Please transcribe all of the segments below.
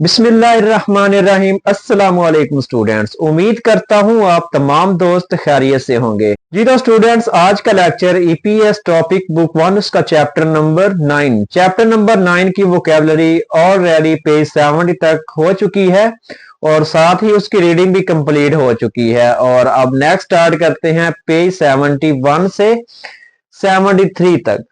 बिस्मिल्लाहिर्रहमानिर्रहीम। अस्सलाम वालेकुम स्टूडेंट्स, उम्मीद करता हूँ आप तमाम दोस्त खैरियत से होंगे। जी तो स्टूडेंट्स, आज का लेक्चर ईपीएस टॉपिक बुक 1 उसका चैप्टर नंबर 9 की वोकैबुलरी ऑलरेडी पेज 70 तक हो चुकी है और साथ ही उसकी रीडिंग भी कंप्लीट हो चुकी है। और अब नेक्स्ट स्टार्ट करते हैं पेज 71 से 73 तक।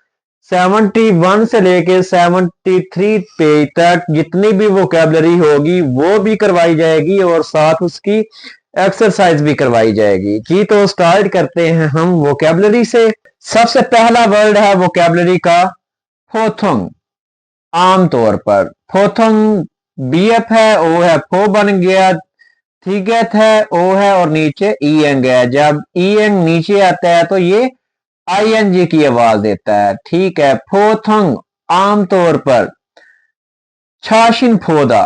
71 से लेके 73 पेज तक जितनी भी वोकैबुलरी होगी वो भी करवाई जाएगी और साथ उसकी एक्सरसाइज भी करवाई जाएगी। जी तो स्टार्ट करते हैं हम वोकैबुलरी से। सबसे पहला वर्ड है वोकैबुलरी का फोथुंग। आमतौर पर फोथुंग बीएफ है, ओ है फो बन गया, थीगेथ है, ओ है और नीचे ईएंग है। जब ईएंग नीचे आता है तो ये आईएनजी की आवाज देता है। ठीक है। फोथंग आमतौर पर छाशिन फोदा,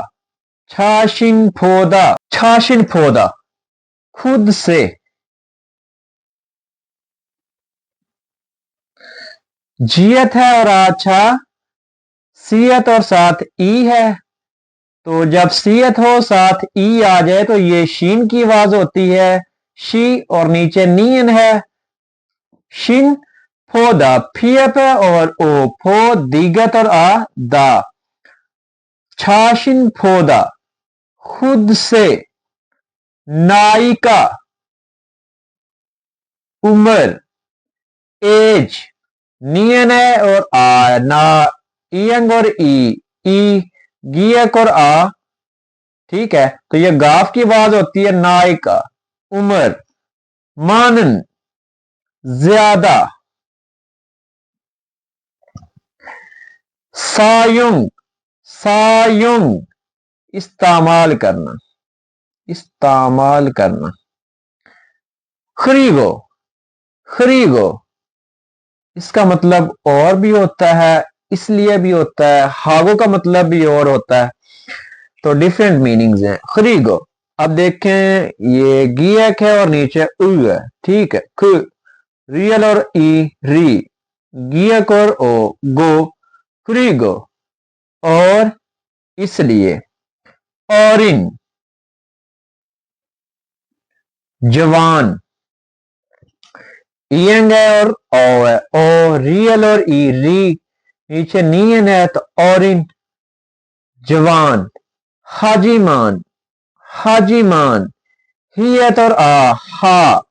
छाशिन फोदा, छाशिन फोदा खुद से। जियत है और अच्छा सियत और साथ ई है, तो जब सियत हो साथ ई आ जाए तो ये शीन की आवाज होती है। शी और नीचे नीयन है। शिन फोदा फियत है और ओ फो दिगत और आ दा। छाशिन फोदा खुद से। नायिका उम्र, एज नियन है और आ ना ईयंग और ई गियक और आ। ठीक है, तो ये गाफ की आवाज होती है। नायिका उम्र। मानन ज्यादा। सायुंग, सायुंग इस्तेमाल करना, इस्तेमाल करना। खरीगो, खरीगो इसका मतलब और भी होता है, इसलिए भी होता है, हागो का मतलब भी और होता है, तो डिफरेंट मीनिंग्स हैं। खरीगो। अब देखें, ये गियक है और नीचे उ है। ठीक है। ख रियल और ई री, गियक और ओ गो, खरीगो और इसलिए। और इन जवान, ईयंग है और ओ है। ओ रियल और ई री, नीचे नीयन है तो और इन जवान। हाजीमान, हाजीमान हियत और आ हा,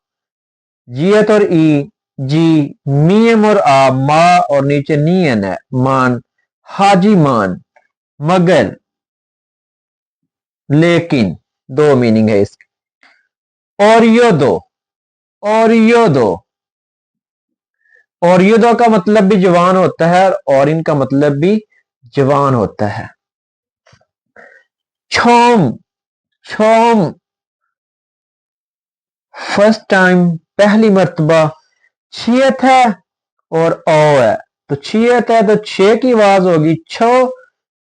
जियत और ई जी, मियम और आ मा और नीचे नियन है मान। हाजीमान। मगर, लेकिन, दो मीनिंग है इसके। और यो दो, और यो दो, और यो दो का मतलब भी जवान होता है और इनका मतलब भी जवान होता है। छोम, छोम फर्स्ट टाइम, पहली मर्तबा। छियत है और ओ है, तो छियत है तो छे की आवाज होगी छो।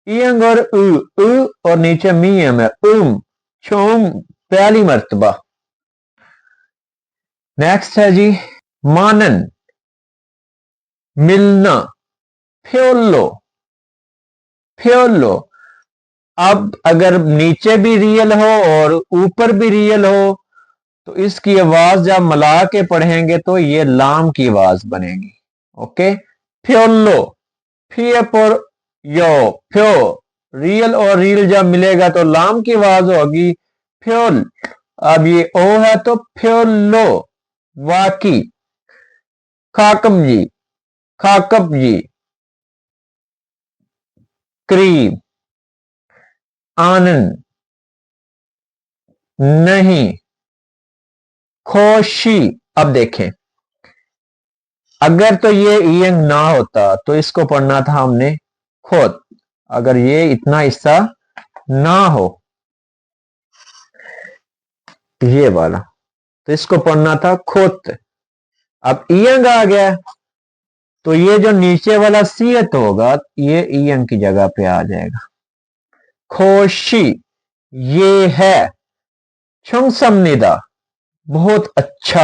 इयंग और उ और नीचे मियम है छोम पहली मर्तबा। नेक्स्ट है जी मानन, मिलना। फ्योलो, फ्योलो। अब अगर नीचे भी रियल हो और ऊपर भी रियल हो तो इसकी आवाज जब मिला के पढ़ेंगे तो ये लाम की आवाज बनेगी। ओके। फ्योलो, फियप और यो, फ्यो। रियल और रील जब मिलेगा तो लाम की आवाज होगी फ्योल। अब ये ओ है तो फ्योलो, वाकी। खाकम जी, खाकप जी। करीब। आनंद, नहीं। खोशी। अब देखें, अगर तो ये ईयंग ना होता तो इसको पढ़ना था हमने खुद। अगर ये इतना हिस्सा ना हो, ये वाला, तो इसको पढ़ना था खुद। अब ईयंग आ गया तो ये जो नीचे वाला सीयत होगा ये ईयंग की जगह पे आ जाएगा। खोशी, ये है। छुंगसमनिदा, बहुत अच्छा।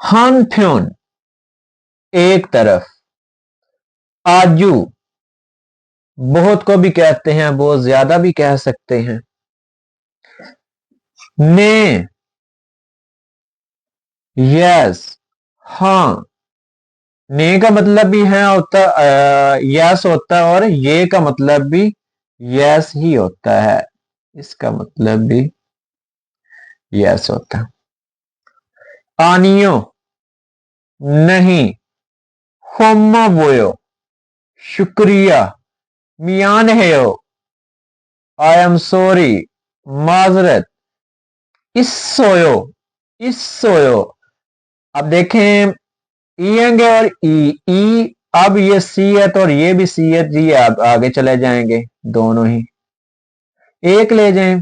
हानफ्योन, एक तरफ। आजू, बहुत को भी कहते हैं, बहुत ज्यादा भी कह सकते हैं। ने, यस, हाँ। ने का मतलब भी है होता, यस होता है, और ये का मतलब भी यस ही होता है। इसका मतलब भी यस होता है। आनियो, नहीं। होमा बोयो, शुक्रिया। मियान हेयो, आई एम सॉरी, माजरत। इस सोयो, इस सोयो। अब देखें, ईएंगे और ई अब ये सी है तो, और ये भी सी है जी, अब आगे चले जाएंगे दोनों ही। एक ले जाएं,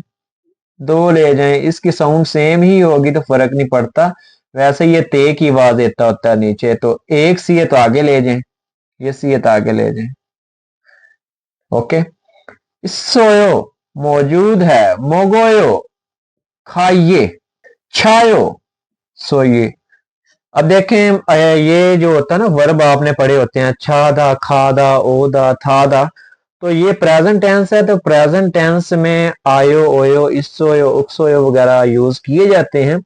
दो ले जाएं, इसकी साउंड सेम ही होगी तो फर्क नहीं पड़ता। वैसे ये ते की आवाज देता होता है नीचे, तो एक सी है तो आगे ले जाएं, ये सी है तो आगे ले जाएं। ओके। सोयो, मौजूद है। मोगोयो, खाइए। छायो, सोइए। अब देखें, ये जो होता है ना, वर्ब आपने पढ़े होते हैं, छादा, खादा, ओदा, थादा। तो ये प्रेजेंट टेंस है, तो प्रेजेंट टेंस में आयो, ओयो, इसोयो, उपसोयो वगैरह यूज किए जाते हैं।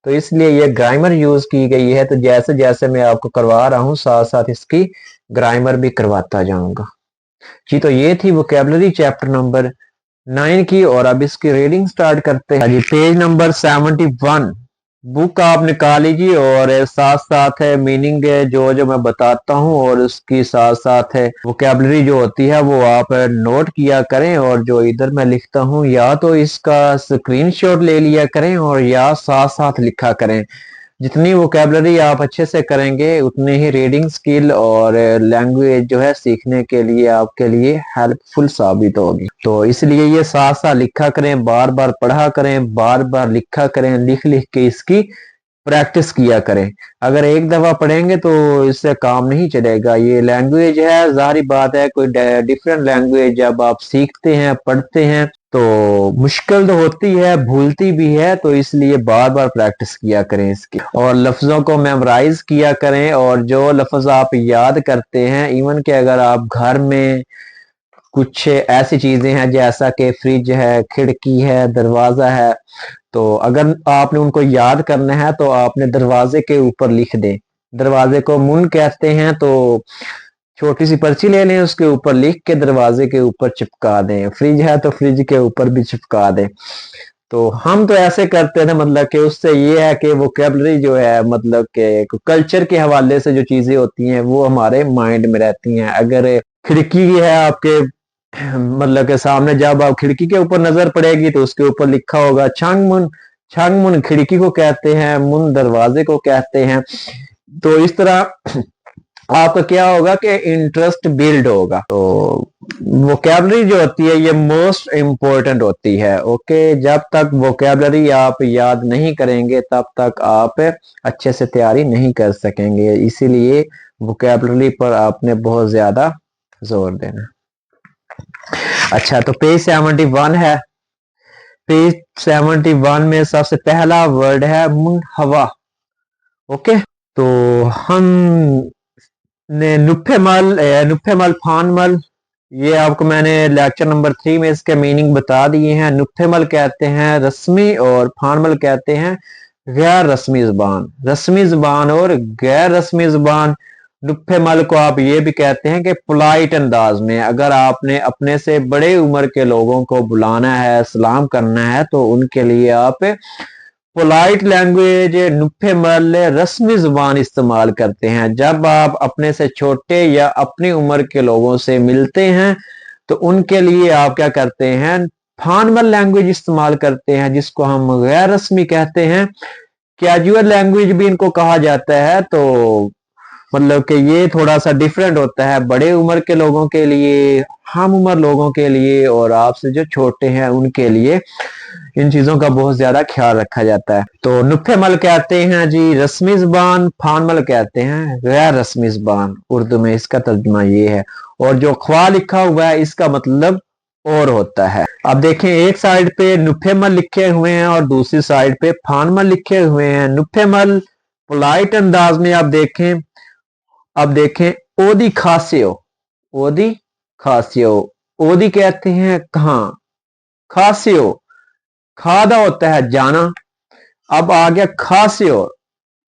तो इसलिए ये ग्रामर यूज की गई है। तो जैसे जैसे मैं आपको करवा रहा हूँ, साथ साथ इसकी ग्रामर भी करवाता जाऊंगा। जी, तो ये थी वोकेबलरी चैप्टर नंबर 9 की, और अब इसकी रीडिंग स्टार्ट करते हैं। जी, पेज नंबर 71 बुक आप निकाल लीजिए, और साथ साथ है मीनिंग जो जो मैं बताता हूँ, और उसकी साथ साथ है वोकेबलरी जो होती है वो आप नोट किया करें, और जो इधर मैं लिखता हूँ या तो इसका स्क्रीनशॉट ले लिया करें, और या साथ साथ लिखा करें। जितनी वोकेबलरी आप अच्छे से करेंगे, उतनी ही रीडिंग स्किल और लैंग्वेज जो है सीखने के लिए आपके लिए हेल्पफुल साबित होगी। तो इसलिए ये साथ साथ लिखा करें, बार बार पढ़ा करें, बार बार लिखा करें, लिख लिख के इसकी प्रैक्टिस किया करें। अगर एक दफा पढ़ेंगे तो इससे काम नहीं चलेगा। ये लैंग्वेज है, जाहिर बात है, कोई डिफरेंट लैंग्वेज जब आप सीखते हैं, पढ़ते हैं, तो मुश्किल तो होती है, भूलती भी है। तो इसलिए बार बार प्रैक्टिस किया करें इसकी, और लफ्जों को मेमोराइज किया करें। और जो लफ्ज आप याद करते हैं, इवन कि अगर आप घर में कुछ ऐसी चीजें हैं जैसा कि फ्रिज है, खिड़की है, दरवाजा है, तो अगर आपने उनको याद करना है तो आपने दरवाजे के ऊपर लिख दें। दरवाजे को मुन कहते हैं, तो छोटी सी पर्ची ले लें, उसके ऊपर लिख के दरवाजे के ऊपर चिपका दें। फ्रिज है तो फ्रिज के ऊपर भी चिपका दें। तो हम तो ऐसे करते थे, मतलब कि उससे ये है कि वोकेबलरी जो है, मतलब कि कल्चर के हवाले से जो चीजें होती हैं वो हमारे माइंड में रहती हैं। अगर खिड़की है आपके मतलब के सामने, जब आप खिड़की के ऊपर नजर पड़ेगी तो उसके ऊपर लिखा होगा छांगमुन। छांगमुन खिड़की को कहते हैं, मुन दरवाजे को कहते हैं। तो इस तरह आपका क्या होगा कि इंटरेस्ट बिल्ड होगा। तो वोकेबलरी जो होती है ये मोस्ट इंपॉर्टेंट होती है। ओके, जब तक वोकेबलरी आप याद नहीं करेंगे तब तक आप अच्छे से तैयारी नहीं कर सकेंगे। इसीलिए वोकेबलरी पर आपने बहुत ज्यादा जोर देना। अच्छा, तो पेज 71 है। पेज 71 में सबसे पहला वर्ड है मुनहवा। ओके, तो हम ने नुफेमल, नुफेमल फानमल, ये आपको मैंने लेक्चर नंबर 3 में इसके मीनिंग बता दिए हैं। नुफेमल कहते हैं रस्मी, और फानमल कहते हैं गैर रस्मी जुबान। रस्मी जुबान और गैर रस्मी जुबान। नुफेमल को आप ये भी कहते हैं कि पोलाइट अंदाज में, अगर आपने अपने से बड़े उम्र के लोगों को बुलाना है, सलाम करना है, तो उनके लिए आप पोलाइट लैंग्वेज, नुक्ते मल, रस्मी जुबान इस्तेमाल करते हैं। जब आप अपने से छोटे या अपनी उम्र के लोगों से मिलते हैं तो उनके लिए आप क्या करते हैं, फॉर्मल लैंग्वेज इस्तेमाल करते हैं, जिसको हम गैर रस्मी कहते हैं। कैजुअल लैंग्वेज भी इनको कहा जाता है। तो मतलब कि ये थोड़ा सा डिफरेंट होता है बड़े उम्र के लोगों के लिए, हम उम्र लोगों के लिए, और आपसे जो छोटे हैं उनके लिए इन चीजों का बहुत ज्यादा ख्याल रखा जाता है। तो नुक्ते मल कहते हैं जी रस्मी जुबान, फानमल कहते हैं गैर रस्मी जुबान। उर्दू में इसका तर्जुमा ये है। और जो ख्वा लिखा हुआ है इसका मतलब और होता है। अब देखें, एक साइड पे नुफेमल लिखे हुए हैं और दूसरी साइड पे फानमल लिखे हुए हैं। नुफेमल पोलाइट अंदाज में आप देखें, अब देखें ओदी खासे हो, ओदी खासियो, ओदी कहते हैं कहाँ, खासियो खादा होता है जाना। अब आ गया खासियो,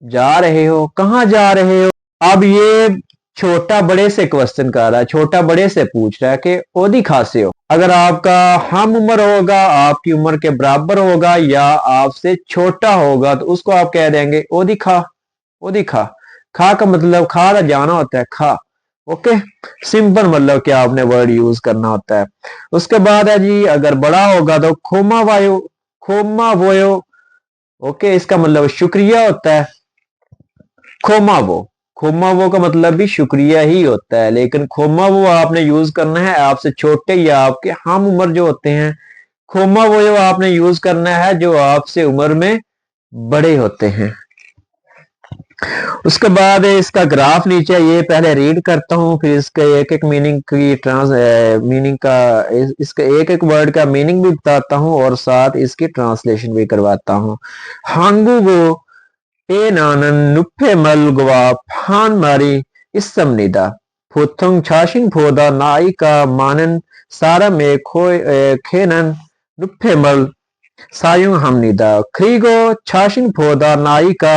जा रहे हो, कहाँ जा रहे हो। अब ये छोटा बड़े से क्वेश्चन कर रहा है, छोटा बड़े से पूछ रहा है कि ओदी खासियो। अगर आपका हम उम्र होगा, आपकी उम्र के बराबर होगा या आपसे छोटा होगा तो उसको आप कह देंगे ओदी खा। ओदी खा, खा का मतलब खा का जाना होता है, खा। ओके, सिंपल मतलब क्या आपने वर्ड यूज करना होता है। उसके बाद है जी, अगर बड़ा होगा तो खोमा वायो, खोमा वोयो। ओके, इसका मतलब शुक्रिया होता है, खोमा वो। खोमा वो का मतलब भी शुक्रिया ही होता है, लेकिन खोमा वो आपने यूज करना है आपसे छोटे या आपके हम उम्र जो होते हैं। खोमा वो आपने यूज करना है जो आपसे उम्र में बड़े होते हैं। उसके बाद इसका ग्राफ नीचे, ये पहले रीड करता हूँ, फिर इसके एक एक मीनिंग की मीनिंग का, इसके एक एक वर्ड का मीनिंग भी बताता हूँ और साथ इसकी ट्रांसलेशन भी करवाता हूँ। हांगुगो ए नानन नुफे मलगवा फान मारी इसमनिदा फुथुंग छाशिन फोदा नाई का मानन सारा में खेनन नुफे मल सायुंग हमनिदा क्रीगो छाशिन फोदा नाई का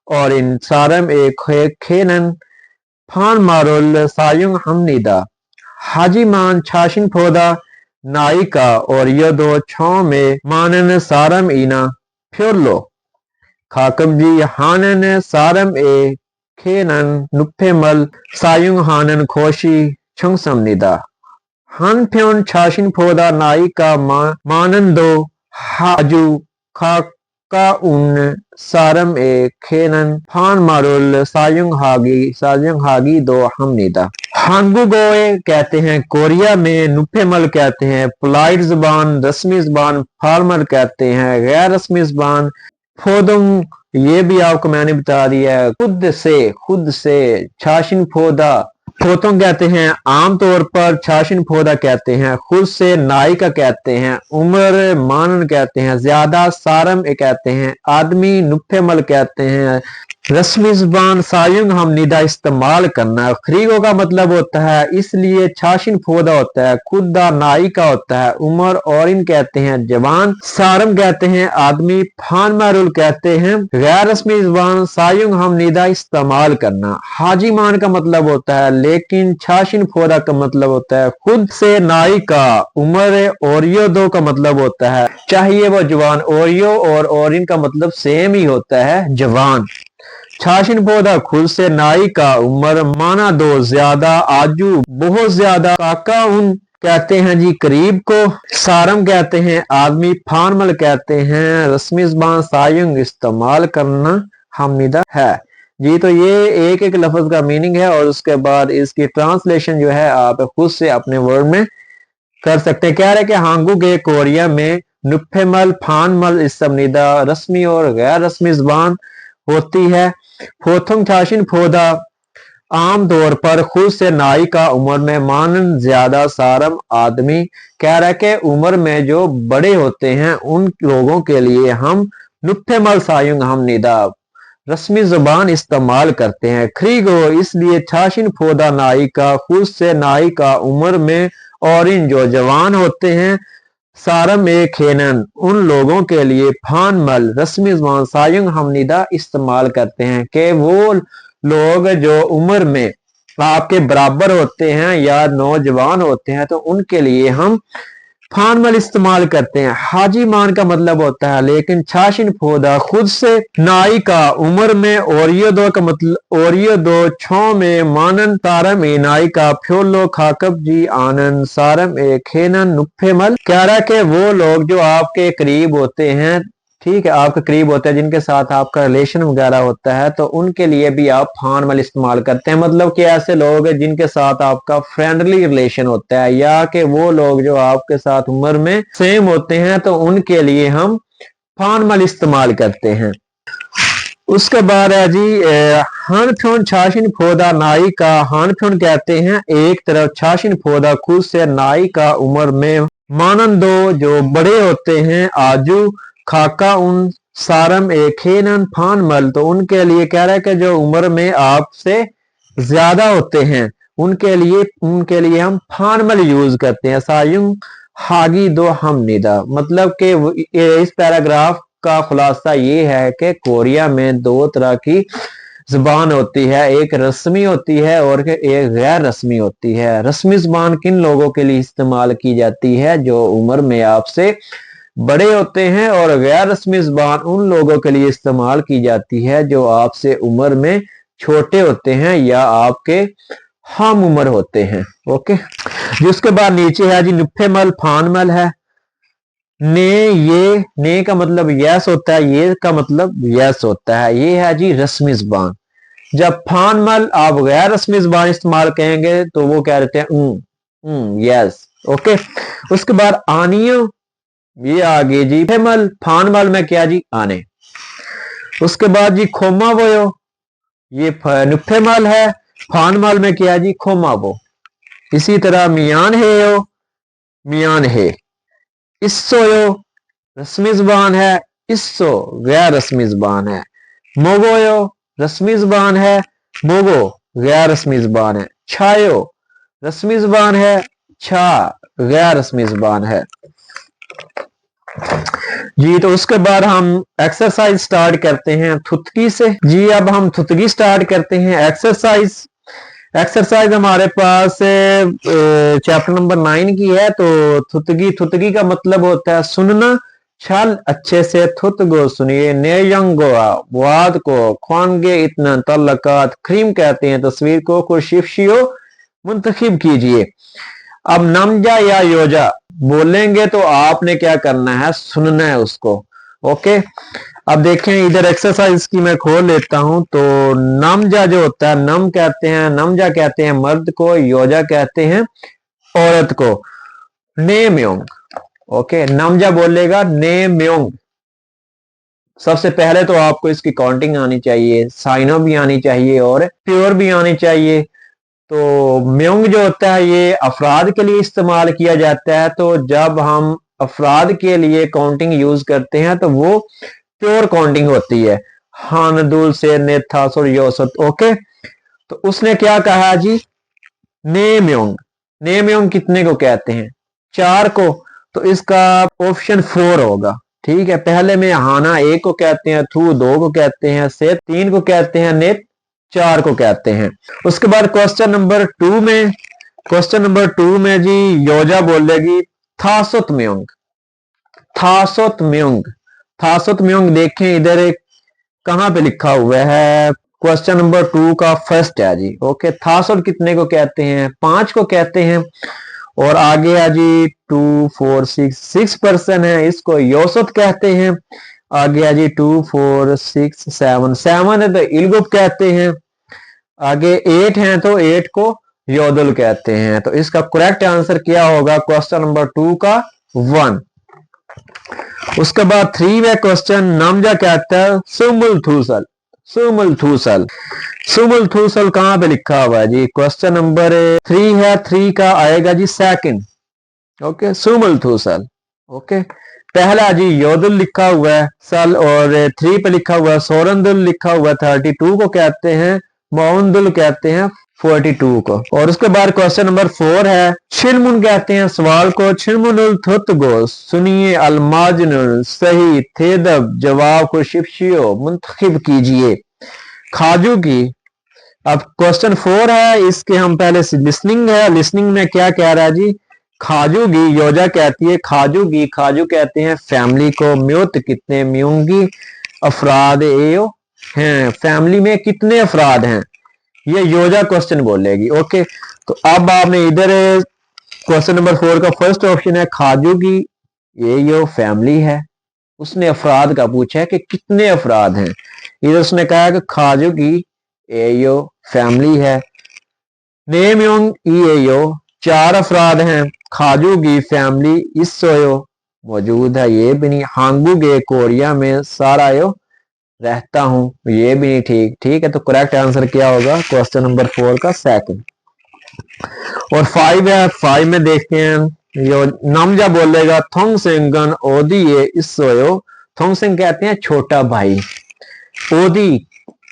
और इन सारम एक खेनन फान मारुल सायुंग हमनिदा हाजी मान छाशिन फोदा नायिका और यदो छौ में मानन सारम इना फ्योरलो खाकम जी हानन सारम ए खेनन नुफेमल सायुंग हानन खोशी छंग समनिदा हान फ्योन छाशिन फोदा नायिका मानन दो हाजू खाका उन सारम ए खेनन फान मारुल सायुंग हागी दो हमनिदा। हांगुगोए कहते हैं कोरिया में, नुफेमल कहते हैं पोलाइट जुबान, रस्मी जुबान फॉर्मल कहते हैं, गैर रस्मी जुबान फोदुम, ये भी आपको मैंने बता दिया है। खुद से छाशिन फोदा फोतों कहते हैं, आमतौर पर छाशिन फोदा कहते हैं, खुद से नायिका कहते हैं, उम्र मानन कहते हैं, ज्यादा सारम कहते हैं, आदमी नुफेमल कहते हैं, रस्मी जुबान सायुंग हम निदा इस्तेमाल करना। खरीगो का मतलब होता है इसलिए छाशिन फोदा होता है, खुदा नायिका होता है, उमर और इन कहते हैं जवान, सारम कहते हैं आदमी, फान मारुल कहते हैं गैर रस्मी जुबान, सायुंग हम निदा इस्तेमाल करना। हाजी मान का मतलब होता है, लेकिन छाशिन फोदा का मतलब होता है खुद से नायिका। उमर ओरियो दो का मतलब होता है चाहिए वो जवान, ओरियो और इन का मतलब सेम ही होता है जवान। छाशिन पौधा खुद से नाई का उम्र माना दो ज्यादा, आजू बहुत ज्यादा, काका उन कहते हैं जी करीब को, सारम कहते हैं आदमी, फार्मल कहते हैं रस्मी जुबान, सायुंग इस्तेमाल करना हमनिदा है जी। तो ये एक एक लफ्ज का मीनिंग है और उसके बाद इसकी ट्रांसलेशन जो है आप खुद से अपने वर्ड में कर सकते हैं। कह रहे कि हांगू के कोरिया में नुफेमल फानमल इस्तेमनिदा रस्मी और गैर रस्मी जुबान होती है। फोथुंग छाशिन फोदा आमतौर पर खुद से नाई का उम्र में मानन ज्यादा, सारम आदमी। कह रहा है कि उम्र में जो बड़े होते हैं उन लोगों के लिए हम नुफेमल सायुंग हम निदा रस्मी जुबान इस्तेमाल करते हैं। खरीगो इसलिए छाशिन फोदा नाई का खुद से नाई का उम्र में, और इन जो जवान होते हैं सारम ए खेनन उन लोगों के लिए, फान मल रस्मी जुबान सायुंग हम निदा इस्तेमाल करते हैं कि वो लोग जो उम्र में आपके बराबर होते हैं या नौजवान होते हैं तो उनके लिए हम फानमल इस्तेमाल करते हैं। हाजी मान का मतलब होता है, लेकिन छाशिन फोदा खुद से नाई का उम्र में, ओरियो दो का मतलब ओरियो दो छो में मानन सारम ए नाई का फ्योलो खाकब जी आनन सारम ए खेनन नुफेमल। कह रहा है कि वो लोग जो आपके करीब होते हैं, ठीक है, आपके करीब होते हैं जिनके साथ आपका रिलेशन वगैरह होता है, तो उनके लिए भी आप फानमल इस्तेमाल करते हैं। मतलब कि ऐसे लोग हैं जिनके साथ आपका फ्रेंडली रिलेशन होता है या कि वो लोग जो आपके साथ उम्र में सेम होते हैं तो उनके लिए हम फानमल इस्तेमाल करते हैं। उसके बाद है जी हानफ्योन छाशिन फोदा नाई का, हानफ्योन कहते हैं एक तरफ, छाशिन फोदा खुद से नाई का उम्र में, मानन दो जो बड़े होते हैं, आजू खाका उन सारम ए खेनन फान मल तो उनके लिए कह रहा है कि जो उम्र में आपसे ज्यादा होते हैं उनके लिए हम फार्मल यूज करते हैं। सायुंग हागी दो हम निदा, मतलब कि इस पैराग्राफ का खुलासा ये है कि कोरिया में दो तरह की जुबान होती है, एक रस्मी होती है और एक गैर रस्मी होती है। रस्मी जुबान किन लोगों के लिए इस्तेमाल की जाती है? जो उम्र में आपसे बड़े होते हैं, और गैर रस्मी जुबान उन लोगों के लिए इस्तेमाल की जाती है जो आपसे उम्र में छोटे होते हैं या आपके हम उम्र होते हैं। ओके, जिसके बाद नीचे है जी नुफेमल फानमल है। ने का मतलब यस होता है, ये का मतलब यस होता है। ये है जी रस्मी जुबान। जब फानमल आप गैर रस्मी जुबान इस्तेमाल कहेंगे तो वो क्या रहते हैं यस। ओके, उसके बाद आनियो, ये आगे जी फेमल फानमल में क्या जी आने। उसके बाद जी खोमा वो, ये नुफेमल है, फानमल में क्या जी खोमा वो। इसी तरह मियान है यो, मियान है। इस्सो यो रस्मी जुबान है, इस्सो गैर रस्मी जुबान है। मोगो यो रस्मी जुबान है, मोगो गैर रस्मी जुबान है। छायो रस्मी जुबान है, छा गैर रस्मी जुबान है जी। तो उसके बाद हम एक्सरसाइज स्टार्ट करते हैं थुतकी से जी। अब हम थुतकी स्टार्ट करते हैं एक्सरसाइज। एक्सरसाइज हमारे पास चैप्टर नंबर 9 की है। तो थुतगी का मतलब होता है सुनना। छल अच्छे से थुत गो सुनिए। नेयंगो वाद को ख्वानगे इतना तल्लकात क्रीम कहते हैं तस्वीर को खुशिफशियो मुंतखिब कीजिए। अब नमजा या योजा बोलेंगे तो आपने क्या करना है, सुनना है उसको। ओके, अब देखें इधर एक्सरसाइज की मैं खोल लेता हूं। तो नमजा जो होता है, नम कहते हैं, नमजा कहते हैं मर्द को, योजा कहते हैं औरत को। ने म्योंग, ओके, नमजा बोलेगा ने म्योंग। सबसे पहले तो आपको इसकी काउंटिंग आनी चाहिए, साइनो भी आनी चाहिए और प्योर भी आनी चाहिए। तो म्योंग जो होता है ये अफराद के लिए इस्तेमाल किया जाता है। तो जब हम अफराद के लिए काउंटिंग यूज करते हैं तो वो प्योर काउंटिंग होती है। हानदुल से नेथास और योसत। ओके, तो उसने क्या कहा जी, नेम्योंग। नेम्योंग कितने को कहते हैं? 4 को। तो इसका ऑप्शन 4 होगा। ठीक है, पहले में हाना 1 को कहते हैं, थू 2 को कहते हैं, से 3 को कहते हैं, नेत 4 को कहते हैं। उसके बाद क्वेश्चन नंबर 2 में जी योजा बोलेगी थासुत म्योंग। थासुत म्योंग, थासुत म्योंग देखें इधर एक कहां पे लिखा हुआ है, क्वेश्चन नंबर 2 का फर्स्ट है जी। ओके, थासुत कितने को कहते हैं? 5 को कहते हैं। और आगे है जी 2 4 6 पर्सन है, इसको योसत कहते हैं। आगे है जी 2 4 6 7 है तो इलगुप कहते हैं। आगे 8 है तो 8 को योदुल कहते हैं। तो इसका करेक्ट आंसर क्या होगा क्वेश्चन नंबर 2 का 1। उसके बाद 3 में क्वेश्चन नमजा कहता है सुमुल थूसल। सुमुल थूसल, सुमुल थूसल कहां पे लिखा हुआ है जी? क्वेश्चन नंबर 3 है, 3 का आएगा जी सेकंड। ओके, सुमुल थूसल। ओके, पहला जी योदुल लिखा हुआ है सल, और 3 पे लिखा हुआ है सोरंदुल लिखा हुआ है 32 को कहते हैं, मोहनदुल कहते हैं 42 को। और उसके बाद क्वेश्चन नंबर 4 है छिलमुन कहते हैं सवाल को। छिलमुनुल थुत गो सुनिए, अलमाजनुल सही थेदब जवाब को शिफ्शियो मुंतखिब कीजिए। खाजू की, अब क्वेश्चन 4 है, इसके हम पहले से लिसनिंग है। लिसनिंग में क्या कह रहा है जी? खाजूगी योजा कहती है खाजूगी, खाजू कहते हैं फैमिली को। म्योत कितने, म्यूंगी अफराद एयो हैं, फैमिली में कितने अफराद हैं, ये योजा क्वेश्चन बोलेगी। ओके, तो अब आपने इधर क्वेश्चन नंबर 4 का फर्स्ट ऑप्शन है खाजूगी, ये यो फैमिली है। उसने अफराद का पूछा है कि कितने अफराद हैं, इधर उसने कहा कि खाजूगी ये यो फैमिली है। नेम योंग ये यो 4 अफराद हैं। खाजूगी फैमिली इसोयो मौजूद है, ये भी नहीं। हांगूगे कोरिया में सारा यो रहता हूं, ये भी नहीं ठीक। ठीक है, तो करेक्ट आंसर क्या होगा क्वेश्चन नंबर 4 का सेकंड। और 5 है, 5 में देखते हैं यो नामजा बोलेगा थोंग सेंगन ओदी ये इसोयो। थोंग सेंग कहते हैं छोटा भाई। ओदी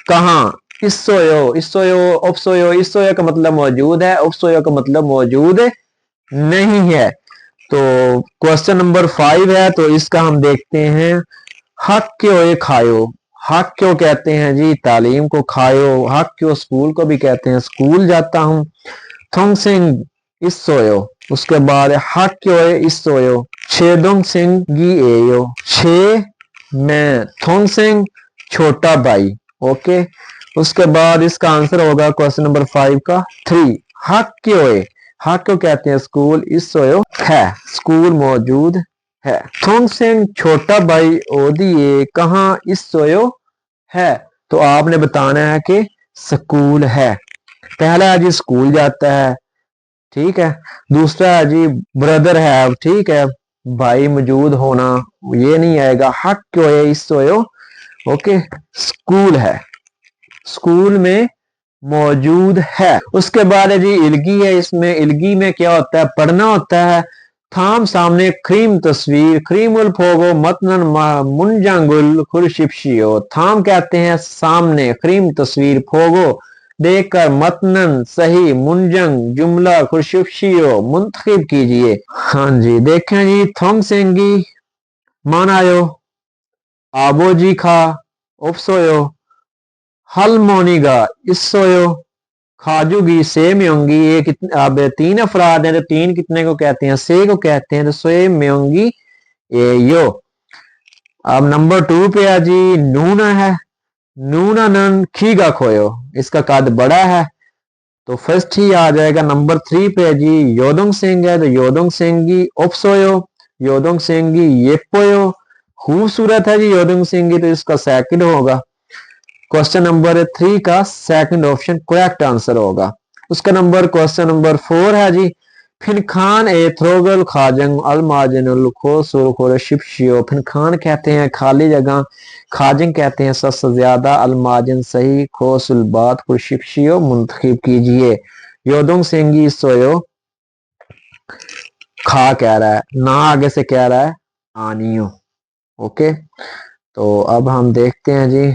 कहां? इसोयो, इसोयो, उपसोयो, इसोयो का मतलब मौजूद है, उपसोयो का मतलब मौजूद नहीं है। तो क्वेश्चन नंबर 5 है, तो इसका हम देखते हैं। हक क्यों खायो, हक क्यों कहते हैं जी तालीम को खायो, हक क्यों स्कूल को भी कहते हैं स्कूल जाता हूं। थोंग सिंह इसोयो, उसके बाद हक क्यों इसोयो, छेदोंग सिंह गी एयो, छे मैं थोंग सिंह छोटा भाई। ओके, उसके बाद इसका आंसर होगा क्वेश्चन नंबर 5 का 3, हक क्यों, हक क्यों कहते हैं स्कूल इसोयो है, स्कूल मौजूद है। थोंग सिंह छोटा भाई ओदिए कहाँ इसोयो है, तो आपने बताना है कि स्कूल है। पहला है जी स्कूल जाता है, ठीक है। दूसरा है जी ब्रदर है, ठीक है, भाई मौजूद होना ये नहीं आएगा। हक क्यों है इसोयो, ओके, स्कूल है, स्कूल में मौजूद है। उसके बाद है जी इलगी है, इसमें इलगी में क्या होता है, पढ़ना होता है। थाम सामने क्रीम तस्वीर, क्रीमुल फोगो मतनन मुंजांगुल खुरशिप्शियो, थाम कहते हैं सामने, क्रीम तस्वीर, फोगो देखकर, मतनन सही, मुंजंग जुमला, खुरशिप्शियो मुंतखिब कीजिए। हाँ जी देखें जी, थोंग सेंगी मानायो, आबोजी खा, उपसोयो, हलमोनिगा इसोयो, खाजूगी से म्योंगी। ये कितने, अब 3 अफराद हैं तो 3 कितने को कहते हैं, से को कहते हैं, तो से म्योंगी ये यो। अब नंबर 2 पे है जी नूना है, नूना नन खीगा खोयो, इसका कद बड़ा है तो फर्स्ट ही आ जाएगा। नंबर 3 पे है जी योदोंग सिंह है, तो योदोंग सिंगी ओप्सोयो, योदोंग सिंगी येपोयो, खूबसूरत है जी योदोंग सिंगी, तो इसका सेकंड होगा। क्वेश्चन नंबर 3 का सेकंड ऑप्शन करेक्ट आंसर होगा। उसका नंबर क्वेश्चन नंबर 4 है जी फिन खान ए थ्रोगल खाजंग अलमाजन खोसुर खोरशिप्शियो, फिन खान कहते हैं खाली जगह, खाजंग कहते हैं सबसे ज्यादा, अलमाजन सही, खोसुल बात, खुरशिप्शियो मुंतखिब कीजिए। योदोंग सिंगी सोयो खा कह रहा है, ना आगे से कह रहा है आनियो। ओके, तो अब हम देखते हैं जी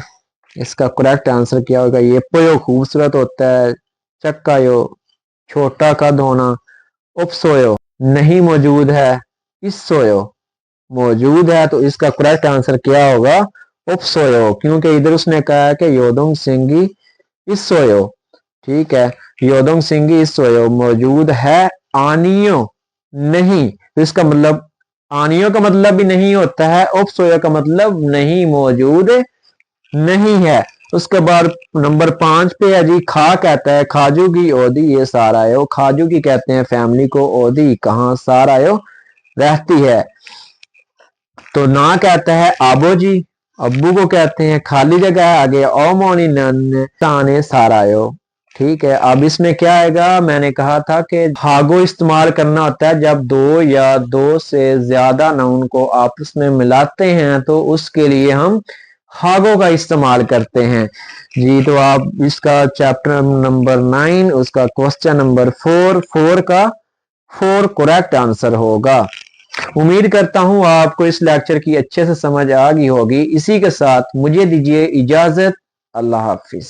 इसका करेक्ट आंसर क्या होगा। ये पोयो खूबसूरत होता है, चक्कायो छोटा कद होना, उपसोयो नहीं मौजूद है, इसोयो मौजूद है, तो इसका करेक्ट आंसर क्या होगा उपसोयो, क्योंकि इधर उसने कहा है कि योदोंग सिंगी इसोयो, ठीक है, योदोंग सिंगी इसोयो मौजूद है, आनियो नहीं, तो इसका मतलब आनियो का मतलब भी नहीं होता है, उपसोयो का मतलब नहीं मौजूद नहीं है। उसके बाद नंबर 5 पे है जी खा कहता है खाजू की ओदी ये सारायो, खाजू की कहते हैं फैमिली को, ओदी कहाँ सारायो रहती है। तो ना कहता है आबो जी, अब्बू को कहते हैं, खाली जगह है आगे ओमोनी नन ताने सारायो, ठीक है। अब इसमें क्या आएगा, मैंने कहा था कि हागो इस्तेमाल करना होता है जब दो या दो से ज्यादा नाउन को आपस में मिलाते हैं, तो उसके लिए हम हागो का इस्तेमाल करते हैं जी। तो आप इसका चैप्टर नंबर 9 उसका क्वेश्चन नंबर 4 का 4 करेक्ट आंसर होगा। उम्मीद करता हूं आपको इस लेक्चर की अच्छे से समझ आ गई होगी। इसी के साथ मुझे दीजिए इजाजत, अल्लाह हाफिज।